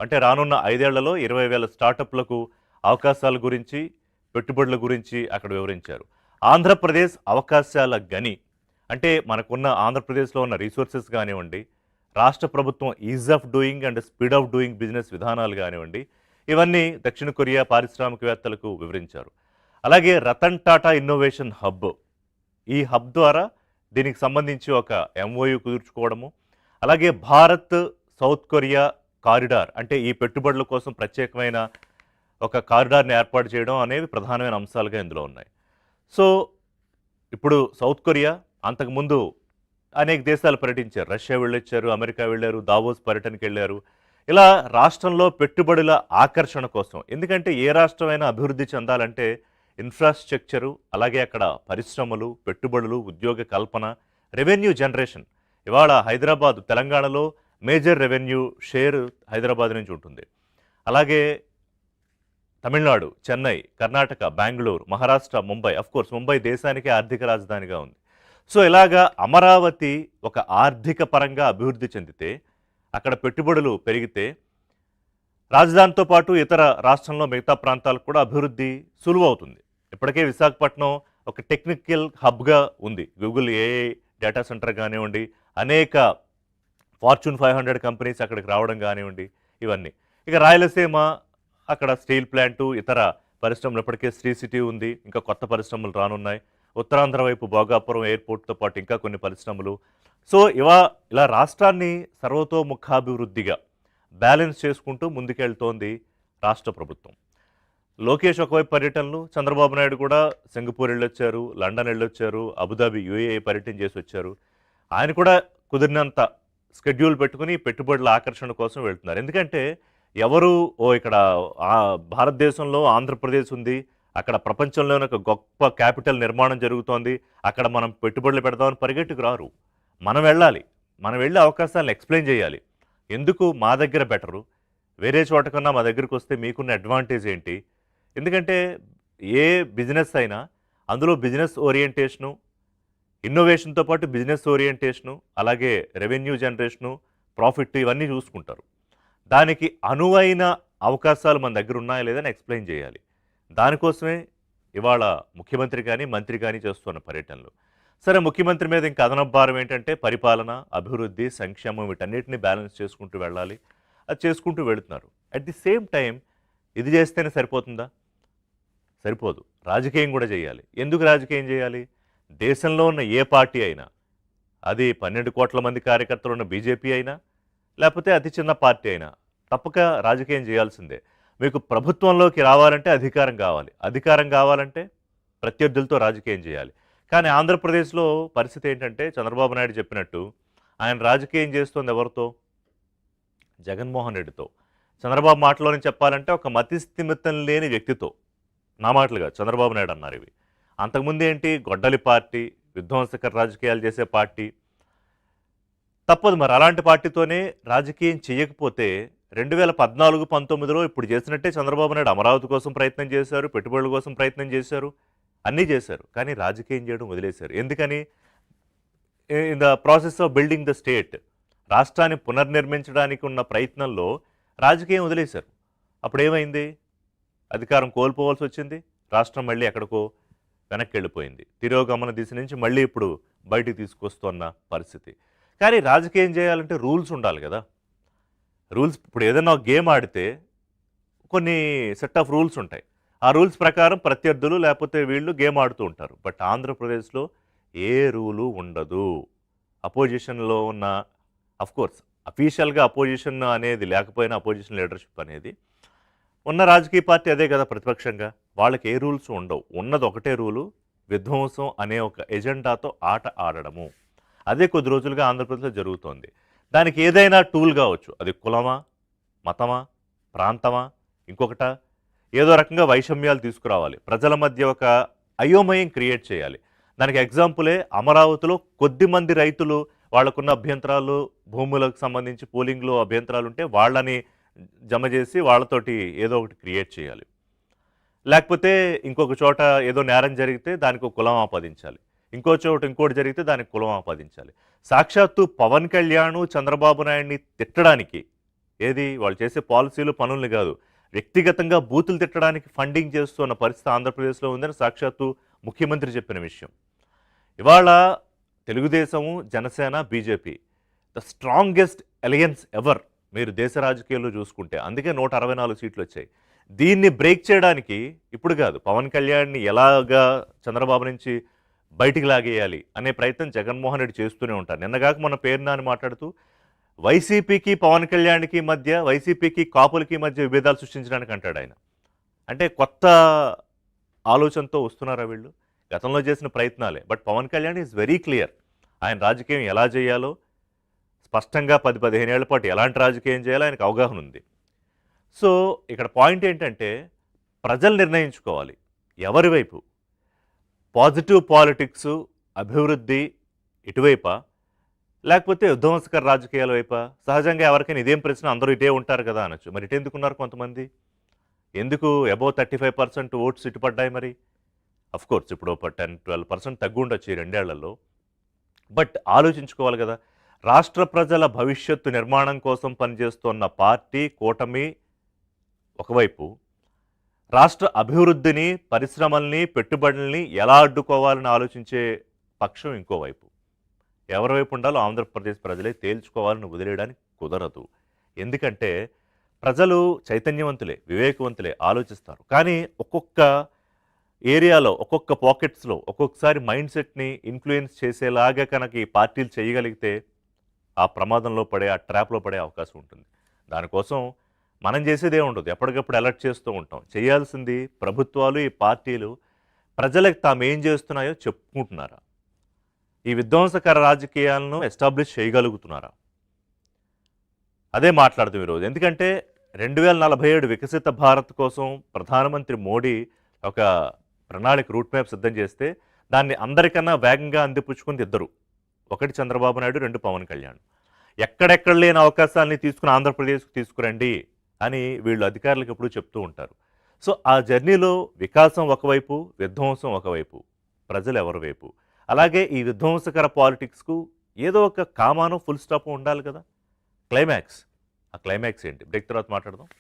అంటే రానున్న 5 ఏళ్లలో 20,000 స్టార్టప్లకు అవకాశాల గురించి, పెట్టుబడుల గురించి అక్కడ వివరించారు. ఆంధ్రప్రదేశ్ అవకాశాల గని. అంటే మనకున్న ఆంధ్రప్రదేశ్‌లో ఉన్న రిసోర్సెస్ గానివ్వండి, రాష్ట్ర ప్రభుత్వం is of doing and speed of doing business విధానాలు గానివ్వండి, ఇవన్నీ దక్షిణ కొరియా పారిశ్రామికవేత్తలకు వివరించారు. అలాగే రతన్ టాటా ఇన్నోవేషన్ హబ్. ఈ హబ్ ద్వారా దీనికి సంబంధించి ఒక ఎంఓయూ కుదుర్చుకోవడము, అలాగే భారత్ సౌత్ కొరియా కారిడార్ అంటే ఈ పెట్టుబడుల కోసం ప్రత్యేకమైన ఒక కారిడార్ని ఏర్పాటు చేయడం అనేవి ప్రధానమైన అంశాలుగా ఇందులో ఉన్నాయి. సో ఇప్పుడు సౌత్ కొరియా అంతకుముందు అనేక దేశాలు పర్యటించారు. రష్యా వెళ్ళొచ్చారు, అమెరికా వెళ్ళారు, దావోస్ పర్యటనకి వెళ్ళారు. ఇలా రాష్ట్రంలో పెట్టుబడుల ఆకర్షణ కోసం, ఎందుకంటే ఏ రాష్ట్రమైనా అభివృద్ధి చెందాలంటే ఇన్ఫ్రాస్ట్రక్చరు, అలాగే అక్కడ పరిశ్రమలు, పెట్టుబడులు, ఉద్యోగ కల్పన, రెవెన్యూ జనరేషన్. ఇవాళ హైదరాబాద్, తెలంగాణలో మేజర్ రెవెన్యూ షేర్ హైదరాబాద్ నుంచి ఉంటుంది. అలాగే తమిళనాడు, చెన్నై, కర్ణాటక, బెంగళూరు, మహారాష్ట్ర, ముంబై. కోర్స్ ముంబై దేశానికి ఆర్థిక రాజధానిగా ఉంది. సో ఇలాగా అమరావతి ఒక ఆర్థిక పరంగా అభివృద్ధి చెందితే, అక్కడ పెట్టుబడులు పెరిగితే, రాజధానితో పాటు ఇతర రాష్ట్రంలో మిగతా ప్రాంతాలకు కూడా అభివృద్ధి సులువవుతుంది. ఇప్పటికే విశాఖపట్నం ఒక టెక్నికల్ హబ్గా ఉంది. గూగుల్ ఏఐ డేటా సెంటర్ కానివ్వండి, అనేక ఫార్చ్యూన్ 500 కంపెనీస్ అక్కడికి రావడం కానివ్వండి, ఇవన్నీ. ఇక రాయలసీమ, అక్కడ స్టీల్ ప్లాంటు, ఇతర పరిశ్రమలు, ఇప్పటికే శ్రీ సిటీ ఉంది, ఇంకా కొత్త పరిశ్రమలు రానున్నాయి. ఉత్తరాంధ్ర వైపు భోగాపురం ఎయిర్పోర్ట్తో పాటు ఇంకా కొన్ని పరిశ్రమలు. సో ఇలా రాష్ట్రాన్ని సర్వతోముఖాభివృద్ధిగా బ్యాలెన్స్ చేసుకుంటూ ముందుకెళ్తోంది రాష్ట్ర ప్రభుత్వం. లోకేష్ ఒకవైపు పర్యటనలు, చంద్రబాబు నాయుడు కూడా సింగపూర్ వెళ్ళొచ్చారు, లండన్ వెళ్ళొచ్చారు, అబుదాబి యూఏఈ పర్యటన చేసి వచ్చారు. ఆయన కూడా కుదిరినంత స్కెడ్యూల్ పెట్టుకుని పెట్టుబడుల ఆకర్షణ కోసం వెళ్తున్నారు. ఎందుకంటే ఎవరు ఇక్కడ భారతదేశంలో ఆంధ్రప్రదేశ్ ఉంది, అక్కడ ప్రపంచంలోనే ఒక గొప్ప క్యాపిటల్ నిర్మాణం జరుగుతోంది, అక్కడ మనం పెట్టుబడులు పెడదామని పరిగెట్టుకు రారు. మనం వెళ్ళాలి, మనం వెళ్ళి అవకాశాలను ఎక్స్ప్లెయిన్ చేయాలి. ఎందుకు మా దగ్గర బెటరు, వేరే చోట కన్నా మా దగ్గరికి వస్తే మీకున్న అడ్వాంటేజ్ ఏంటి? ఎందుకంటే ఏ బిజినెస్ అయినా అందులో బిజినెస్ ఓరియంటేషను, ఇన్నోవేషన్తో పాటు బిజినెస్ ఓరియంటేషను, అలాగే రెవెన్యూ జనరేషను, ప్రాఫిట్, ఇవన్నీ చూసుకుంటారు. దానికి అనువైన అవకాశాలు మన దగ్గర ఉన్నాయా లేదని ఎక్స్ప్లెయిన్ చేయాలి. దానికోసమే ఇవాళ ముఖ్యమంత్రి కానీ మంత్రి కానీ చేస్తున్న పర్యటనలు. సరే, ముఖ్యమంత్రి మీద ఇంకా అదనపు భారం ఏంటంటే పరిపాలన, అభివృద్ధి, సంక్షేమం, వీటన్నిటిని బ్యాలెన్స్ చేసుకుంటూ వెళ్ళాలి. అది చేసుకుంటూ వెళుతున్నారు. అట్ ది సేమ్ టైం ఇది చేస్తేనే సరిపోతుందా? సరిపోదు, రాజకీయం కూడా చేయాలి. ఎందుకు రాజకీయం చేయాలి? దేశంలో ఉన్న ఏ పార్టీ అయినా, అది 12 కోట్ల మంది కార్యకర్తలు ఉన్న బీజేపీ అయినా, లేకపోతే అతి చిన్న పార్టీ అయినా, తప్పక రాజకీయం చేయాల్సిందే. మీకు ప్రభుత్వంలోకి రావాలంటే అధికారం కావాలి, అధికారం కావాలంటే ప్రత్యర్థులతో రాజకీయం చేయాలి. కానీ ఆంధ్రప్రదేశ్లో పరిస్థితి ఏంటంటే చంద్రబాబు నాయుడు చెప్పినట్టు ఆయన రాజకీయం చేస్తుంది ఎవరితో? జగన్మోహన్ రెడ్డితో. చంద్రబాబు మాటలోనే చెప్పాలంటే ఒక మతిస్థిమితం లేని వ్యక్తితో. నా మాటలుగా చంద్రబాబు నాయుడు అన్నారు ఇవి. అంతకుముందు ఏంటి? గొడ్డలి పార్టీ, విధ్వంసకర రాజకీయాలు చేసే పార్టీ. తప్పదు మరి, అలాంటి పార్టీతోనే రాజకీయం చేయకపోతే 2014-19లో ఇప్పుడు చేసినట్టే చంద్రబాబు నాయుడు అమరావతి కోసం ప్రయత్నం చేశారు, పెట్టుబడుల కోసం ప్రయత్నం చేశారు, అన్నీ చేశారు. కానీ రాజకీయం చేయడం వదిలేశారు. ఎందుకని? In the process of building the state, రాష్ట్రాన్ని పునర్నిర్మించడానికి ఉన్న ప్రయత్నంలో రాజకీయం వదిలేశారు. అప్పుడు ఏమైంది? అధికారం కోల్పోవాల్సి వచ్చింది, రాష్ట్రం మళ్ళీ ఎక్కడికో వెనక్కి వెళ్ళిపోయింది. తిరోగమన దిశ నుంచి మళ్ళీ ఇప్పుడు బయటికి తీసుకొస్తున్న పరిస్థితి. కానీ రాజకీయం చేయాలంటే రూల్స్ ఉండాలి కదా. రూల్స్, ఇప్పుడు ఏదైనా ఒక గేమ్ ఆడితే కొన్ని సెట్ ఆఫ్ రూల్స్ ఉంటాయి. ఆ రూల్స్ ప్రకారం ప్రత్యర్థులు లేకపోతే వీళ్ళు గేమ్ ఆడుతూ ఉంటారు. బట్ ఆంధ్రప్రదేశ్లో ఏ రూలు ఉండదు. అపోజిషన్లో ఉన్న, అఫ్కోర్స్ అఫీషియల్గా అపోజిషన్ అనేది లేకపోయినా, అపోజిషన్ లీడర్షిప్ అనేది ఉన్న రాజకీయ పార్టీ అదే కదా ప్రతిపక్షంగా. వాళ్ళకి ఏ రూల్స్ ఉండవు. ఉన్నది ఒకటే రూలు, విధ్వంసం అనే ఒక ఎజెండాతో ఆట ఆడడము. అదే కొద్ది రోజులుగా ఆంధ్రప్రదేశ్లో జరుగుతోంది. దానికి ఏదైనా టూల్ కావచ్చు, అది కులమా, మతమా, ప్రాంతమా, ఇంకొకట, ఏదో రకంగా వైషమ్యాలు తీసుకురావాలి, ప్రజల మధ్య ఒక అయోమయం క్రియేట్ చేయాలి. దానికి ఎగ్జాంపులే అమరావతిలో కొద్దిమంది రైతులు వాళ్ళకున్న అభ్యంతరాలు, భూములకు సంబంధించి పోలింగ్లో అభ్యంతరాలు ఉంటే వాళ్ళని జమ చేసి వాళ్ళతోటి ఏదో ఒకటి క్రియేట్ చేయాలి. లేకపోతే ఇంకొక చోట ఏదో నేరం జరిగితే దానికి ఒక కులం ఆపాదించాలి, ఇంకో చోట ఇంకోటి జరిగితే దానికి కులం ఆపాదించాలి. సాక్షాత్తు పవన్ కళ్యాణ్ చంద్రబాబు నాయుడిని తిట్టడానికి ఏది వాళ్ళు చేసే పాలసీలు పనుల్ని కాదు, వ్యక్తిగతంగా బూతులు తిట్టడానికి ఫండింగ్ చేస్తున్న పరిస్థితి ఆంధ్రప్రదేశ్లో ఉందని సాక్షాత్తు ముఖ్యమంత్రి చెప్పిన విషయం. ఇవాళ తెలుగుదేశము, Janasena, BJP the strongest alliance ever మీరు దేశ రాజకీయాల్లో చూసుకుంటే. అందుకే 164 సీట్లు వచ్చాయి. దీన్ని బ్రేక్ చేయడానికి ఇప్పుడు కాదు, పవన్ కళ్యాణ్ని ఎలాగా చంద్రబాబు నుంచి బయటికి లాగేయాలి అనే ప్రయత్నం జగన్మోహన్ రెడ్డి చేస్తూనే ఉంటారు. నిన్నగాక మన పేరు నాని మాట్లాడుతూ వైసీపీకి పవన్ కళ్యాణ్కి మధ్య, వైసీపీకి కాపులకి మధ్య విభేదాలు సృష్టించడానికి అంటాడు ఆయన. అంటే కొత్త ఆలోచనతో వస్తున్నారా వీళ్ళు? గతంలో చేసిన ప్రయత్నాలే. But Pawan Kalyan is very clear. ఆయన రాజకీయం ఎలా చేయాలో స్పష్టంగా 10-15 ఏళ్ల పాటు ఎలాంటి రాజకీయం చేయాలో ఆయనకు అవగాహన ఉంది. సో ఇక్కడ పాయింట్ ఏంటంటే ప్రజలు నిర్ణయించుకోవాలి ఎవరి వైపు. పాజిటివ్ పాలిటిక్స్, అభివృద్ధి ఇటువైపా, లేకపోతే విధ్వంసకర రాజకీయాల వైపా? సహజంగా ఎవరికైనా ఇదేం ప్రశ్న, అందరూ ఇటే ఉంటారు కదా అనొచ్చు. మరి ఇటు ఎందుకున్నారు కొంతమంది? ఎందుకు అబౌవ్ 35% ఓట్స్ ఇటుపడ్డాయి మరి? అఫ్కోర్స్ ఇప్పుడు 10-12% తగ్గు ఉండొచ్చు ఈ 2 ఏళ్లలో. బట్ ఆలోచించుకోవాలి కదా, రాష్ట్ర ప్రజల భవిష్యత్తు నిర్మాణం కోసం పనిచేస్తున్న పార్టీ, కూటమి ఒకవైపు, రాష్ట్ర అభివృద్ధిని, పరిశ్రమల్ని, పెట్టుబడుల్ని ఎలా అడ్డుకోవాలని ఆలోచించే పక్షం ఇంకోవైపు. ఎవరి వైపు ఉండాలో ఆంధ్రప్రదేశ్ ప్రజలే తేల్చుకోవాలని వదిలేయడానికి కుదరదు. ఎందుకంటే ప్రజలు చైతన్యవంతులే, వివేకవంతులే, ఆలోచిస్తారు. కానీ ఒక్కొక్క ఏరియాలో, ఒక్కొక్క పాకెట్స్లో ఒక్కొక్కసారి మైండ్ సెట్ని ఇన్ఫ్లుయెన్స్ చేసేలాగా కనుక ఈ పార్టీలు చేయగలిగితే ఆ ప్రమాదంలో పడే, ఆ ట్రాప్లో పడే అవకాశం ఉంటుంది. దానికోసం మనం చేసేదే ఉండదు, ఎప్పటికప్పుడు అలర్ట్ చేస్తూ ఉంటాం. చేయాల్సింది ప్రభుత్వాలు, ఈ పార్టీలు ప్రజలకు తాము ఏం చేస్తున్నాయో చెప్పుకుంటున్నారా? ఈ విధ్వంసకర రాజకీయాలను ఎస్టాబ్లిష్ చేయగలుగుతున్నారా? అదే మాట్లాడుతాం ఈరోజు. ఎందుకంటే 2047 వికసిత భారత్ కోసం ప్రధానమంత్రి మోడీ ఒక ప్రణాళిక, రూట్ మ్యాప్ సిద్ధం చేస్తే దాన్ని అందరికన్నా వేగంగా అందిపుచ్చుకుంది ఇద్దరు. ఒకటి చంద్రబాబు నాయుడు, 2 పవన్ కళ్యాణ్. ఎక్కడెక్కడ లేని అవకాశాలని తీసుకుని ఆంధ్రప్రదేశ్కు తీసుకురండి అని వీళ్ళు అధికారులకు ఎప్పుడూ చెప్తూ ఉంటారు. సో ఆ జర్నీలో వికాసం ఒకవైపు, విధ్వంసం ఒకవైపు, ప్రజలు ఎవరి వైపు? అలాగే ఈ విధ్వంసకర పాలిటిక్స్కు ఏదో ఒక కామానో, ఫుల్ స్టాప్ ఉండాలి కదా, క్లైమాక్స్. ఆ క్లైమాక్స్ ఏంటి? బ్రేక్ తర్వాత మాట్లాడదాం.